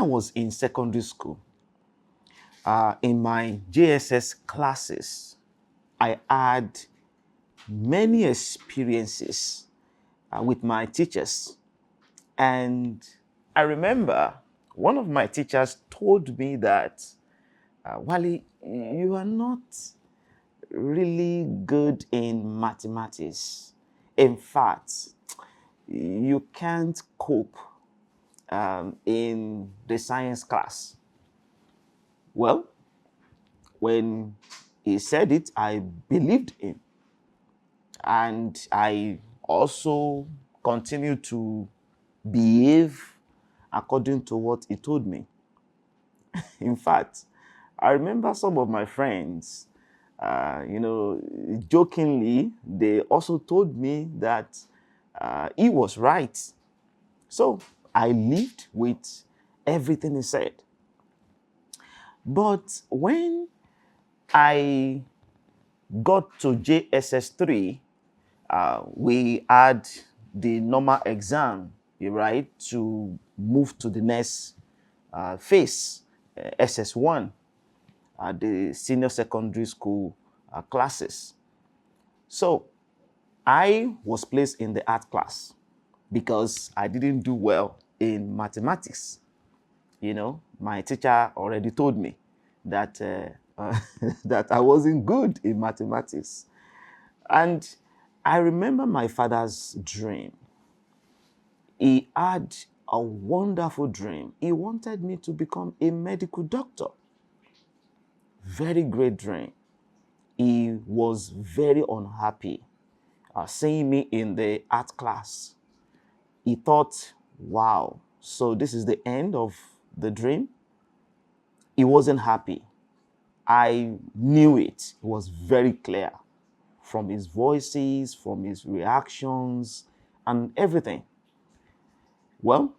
I was in secondary school, in my JSS classes, I had many experiences with my teachers. And I remember one of my teachers told me that, Wally, you are not really good in mathematics. In fact, you can't cope in the science class. Well, when he said it, I believed him. And I also continued to behave according to what he told me. In fact, I remember some of my friends, jokingly, they also told me that he was right. So I lived with everything he said. But when I got to JSS 3, we had the normal exam, right, to move to the next phase, SS1, the senior secondary school classes. So I was placed in the art class because I didn't do well in mathematics. You know, my teacher already told me that that I wasn't good in mathematics. And I remember my father's dream. He had a wonderful dream. He wanted me to become a medical doctor. Very great dream. He was very unhappy seeing me in the art class. He thought, wow, so this is the end of the dream? He wasn't happy. I knew it. It was very clear from his voices, from his reactions, and everything. Well,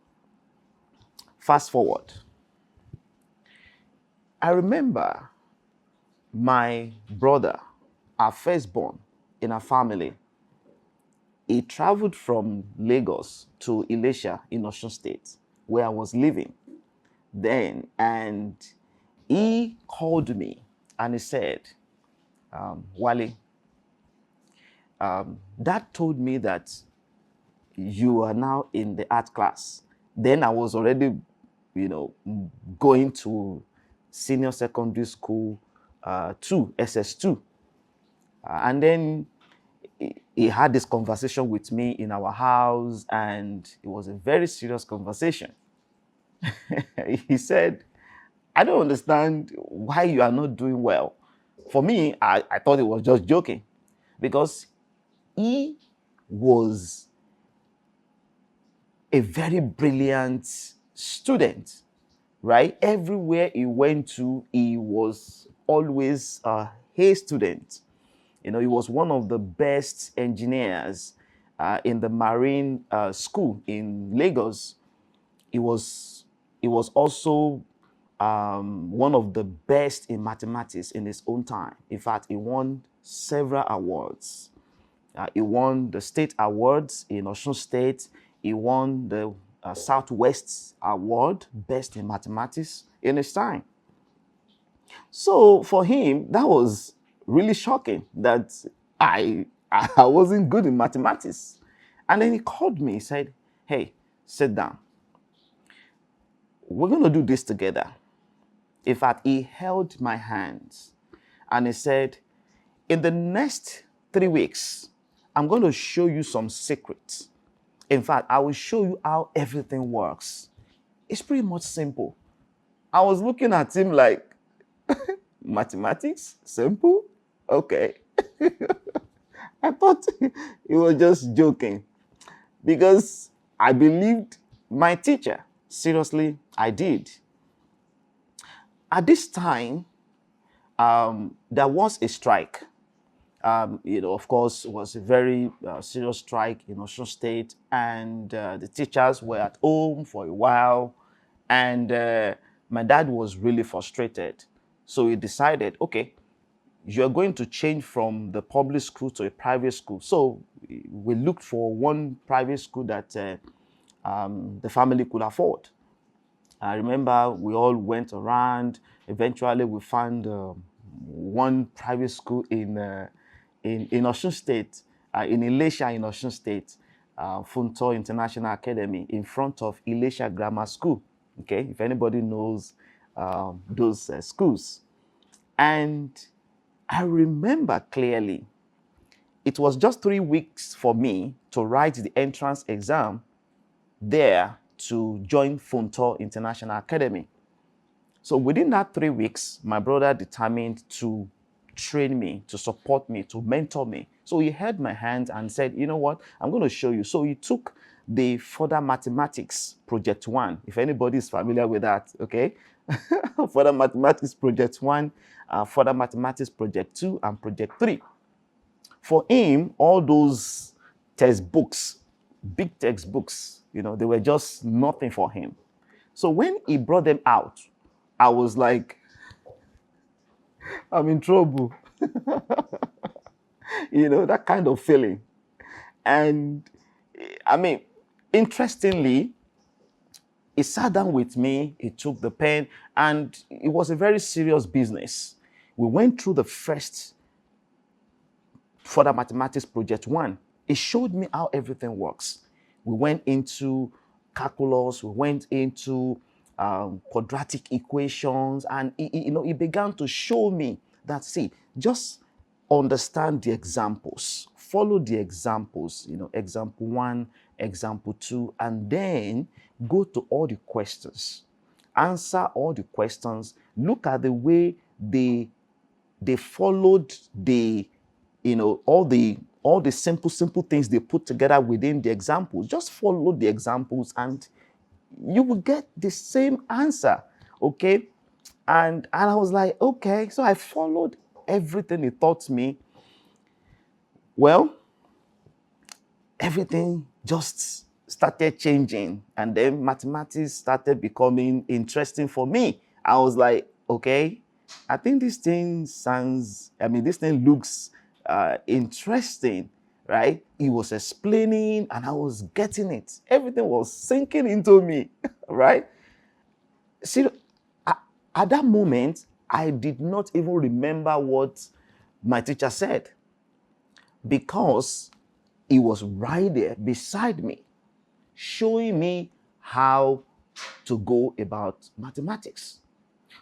fast forward. I remember my brother, our firstborn in our family, he traveled from Lagos to Ilesha in Osun State, where I was living then. And he called me and he said, Wale, Dad told me that you are now in the art class. Then I was already, going to senior secondary school 2, SS2. And then he had this conversation with me in our house, and it was a very serious conversation. He said, I don't understand why you are not doing well. For me, I thought it was just joking because he was a very brilliant student, right? Everywhere he went to, he was always a A student. You know, he was one of the best engineers in the marine school in Lagos. He was also one of the best in mathematics in his own time. In fact, he won several awards. He won the state awards in Osun State. He won the Southwest Award, best in mathematics in his time. So for him, that was really shocking that I wasn't good in mathematics. And then he called me, he said, hey, sit down. We're going to do this together. In fact, he held my hands and he said, in the next 3 weeks, I'm going to show you some secrets. In fact, I will show you how everything works. It's pretty much simple. I was looking at him like, mathematics? Simple? Okay. I thought he was just joking because I believed my teacher. Seriously, I did. At this time, there was a strike. Of course, it was a very serious strike in Osun State, and the teachers were at home for a while, and my dad was really frustrated. So he decided, okay, you're going to change from the public school to a private school. So we looked for one private school that the family could afford. I remember we all went around. Eventually, we found one private school in Osun State, in Ilesha in Osun State, Funto International Academy, in front of Ilesha Grammar School. Okay, if anybody knows those schools, and I remember clearly, it was just 3 weeks for me to write the entrance exam there to join Funto International Academy. So within that 3 weeks, my brother determined to train me, to support me, to mentor me. So he held my hand and said, you know what, I'm going to show you. So he took the Further Mathematics Project 1, if anybody is familiar with that, okay? Further Mathematics Project 1, Further Mathematics Project 2, and Project 3. For him, all those textbooks, big textbooks, they were just nothing for him. So when he brought them out, I was like, I'm in trouble. That kind of feeling. And I mean, interestingly, he sat down with me, he took the pen, and it was a very serious business. We went through the first Further Mathematics Project 1. It showed me how everything works. We went into calculus, we went into quadratic equations, and he began to show me that, see, just understand the examples, follow the examples, example 1, example 2, and then go to all the questions, answer all the questions, look at the way they followed the all the simple things they put together within the examples. Just follow the examples and you will get the same answer. Okay. And I was like, okay. So I followed everything he taught me. Well, everything just started changing. And then mathematics started becoming interesting for me. I was like, okay, I think this thing looks interesting, right? He was explaining and I was getting it. Everything was sinking into me, right? See, at that moment, I did not even remember what my teacher said because he was right there beside me, showing me how to go about mathematics.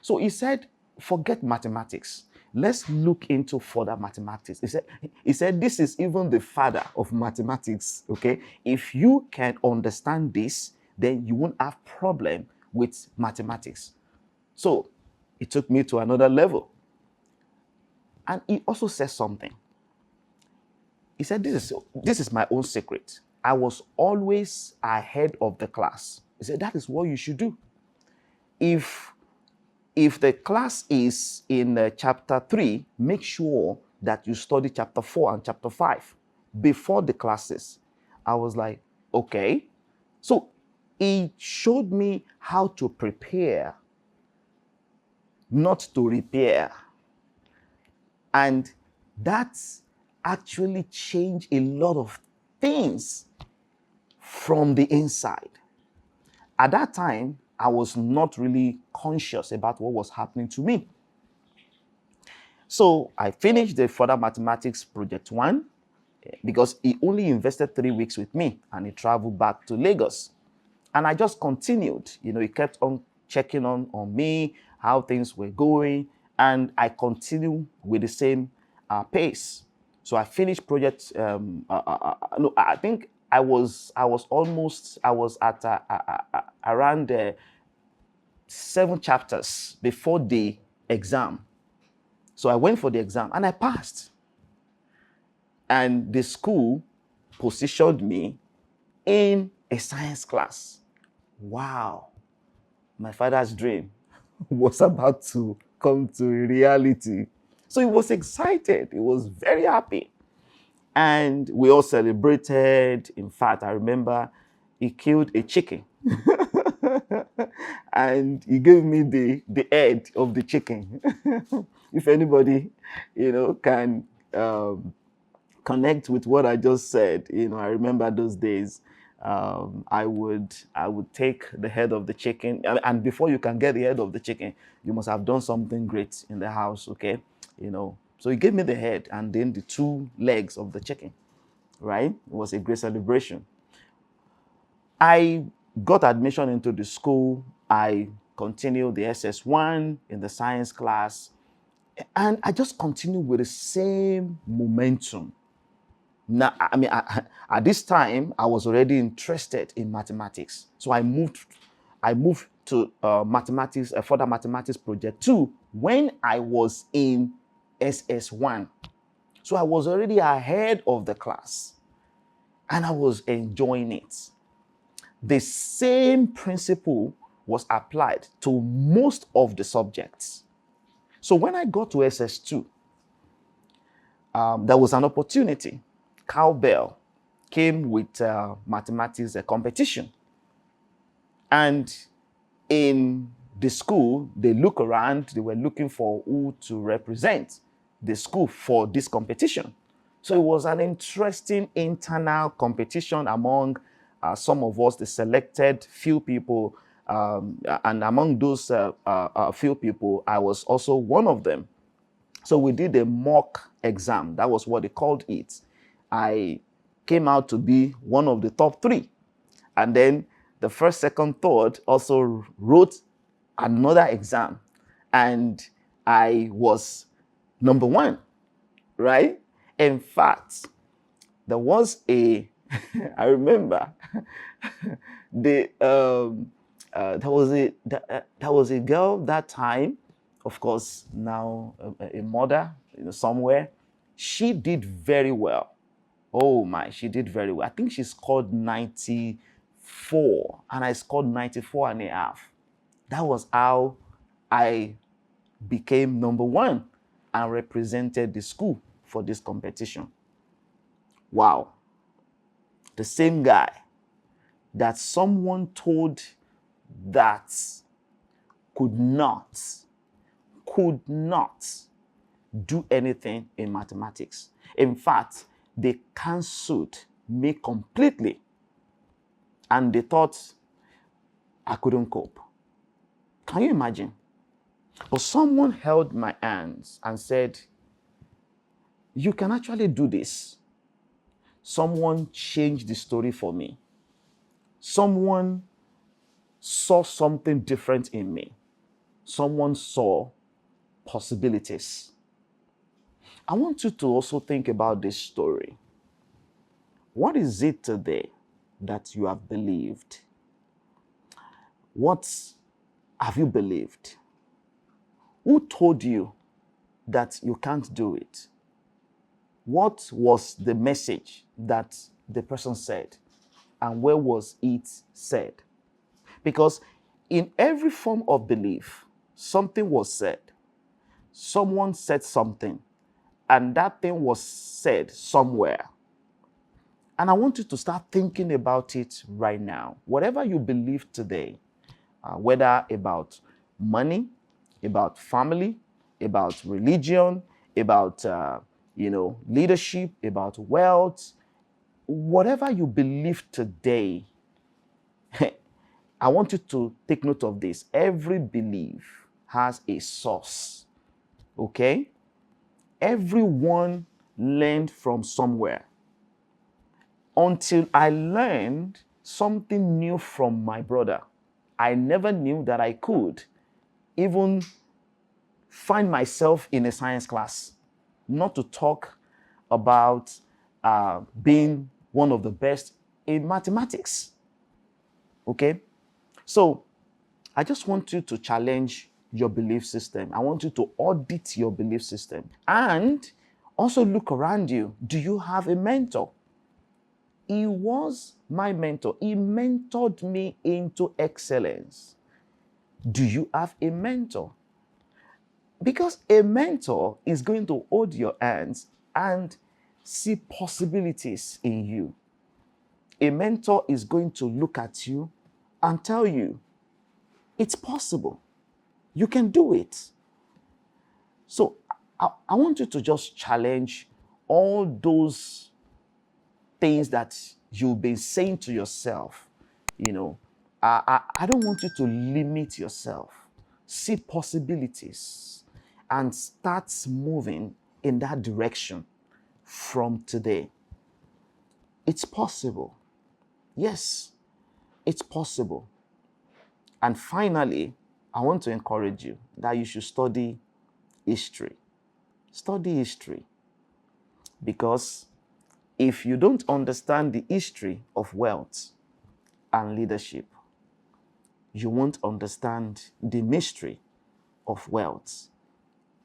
So he said, forget mathematics. Let's look into further mathematics. He said, this is even the father of mathematics, okay? If you can understand this, then you won't have problem with mathematics. So it took me to another level. And he also said something. He said, this is my own secret. I was always ahead of the class. He said, that is what you should do. If the class is in chapter 3, make sure that you study chapter 4 and chapter 5 before the classes. I was like, okay. So he showed me how to prepare, not to repair. And that actually changed a lot of things from the inside. At that time, I was not really conscious about what was happening to me. So I finished the Further Mathematics Project 1 because he only invested 3 weeks with me and he traveled back to Lagos. And I just continued. He kept on checking on me, how things were going, and I continued with the same pace. So I finished project. No, I think I was at around 7 chapters before the exam. So I went for the exam and I passed. And the school positioned me in a science class. Wow. My father's dream was about to come to reality. So he was excited. He was very happy. And we all celebrated. In fact, I remember he killed a chicken. And he gave me the head of the chicken. If anybody, can connect with what I just said, I remember those days. I would take the head of the chicken, and before you can get the head of the chicken, you must have done something great in the house, okay? So he gave me the head and then the two legs of the chicken, right? It was a great celebration. I got admission into the school. I continued the SS1 in the science class, and I just continued with the same momentum. Now, at this time, I was already interested in mathematics, so I moved to mathematics, a further mathematics project too, when I was in SS1. So I was already ahead of the class, and I was enjoying it. The same principle was applied to most of the subjects. So when I got to SS2, there was an opportunity. Cowbell came with mathematics competition. And in the school, they look around, they were looking for who to represent the school for this competition. So it was an interesting internal competition among some of us, the selected few people. And among those few people, I was also one of them. So we did a mock exam. That was what they called it. I came out to be one of the top three. And then the first, second, third also wrote another exam. And I was number one, right? In fact, there was I remember, there was a girl that time, of course, now a mother, somewhere. She did very well. Oh my, she did very well. I think she scored 94 and I scored 94 and a half. That was how I became number one and represented the school for this competition. Wow. The same guy that someone told that could not do anything in mathematics. In fact, they cancelled me completely, and they thought I couldn't cope. Can you imagine? But someone held my hands and said, you can actually do this. Someone changed the story for me. Someone saw something different in me. Someone saw possibilities. I want you to also think about this story. What is it today that you have believed? What have you believed? Who told you that you can't do it? What was the message that the person said? And where was it said? Because in every form of belief, something was said. Someone said something, and that thing was said somewhere. And I want you to start thinking about it right now. Whatever you believe today, whether about money, about family, about religion, about leadership, about wealth, whatever you believe today, I want you to take note of this. Every belief has a source. Okay? Everyone learned from somewhere. Until I learned something new from my brother, I never knew that I could even find myself in a science class, not to talk about being one of the best in mathematics. Okay? So I just want you to challenge your belief system. I want you to audit your belief system and also look around you. Do you have a mentor? He was my mentor. He mentored me into excellence. Do you have a mentor? Because a mentor is going to hold your hands and see possibilities in you. A mentor is going to look at you and tell you, it's possible. You can do it. So I want you to just challenge all those things that you've been saying to yourself, you know, I don't want you to limit yourself. See possibilities and start moving in that direction from today. It's possible. Yes, it's possible. And finally, I want to encourage you that you should study history. Study history. Because if you don't understand the history of wealth and leadership, you won't understand the mystery of wealth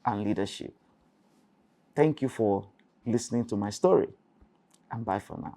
and leadership. Thank you for listening to my story, and bye for now.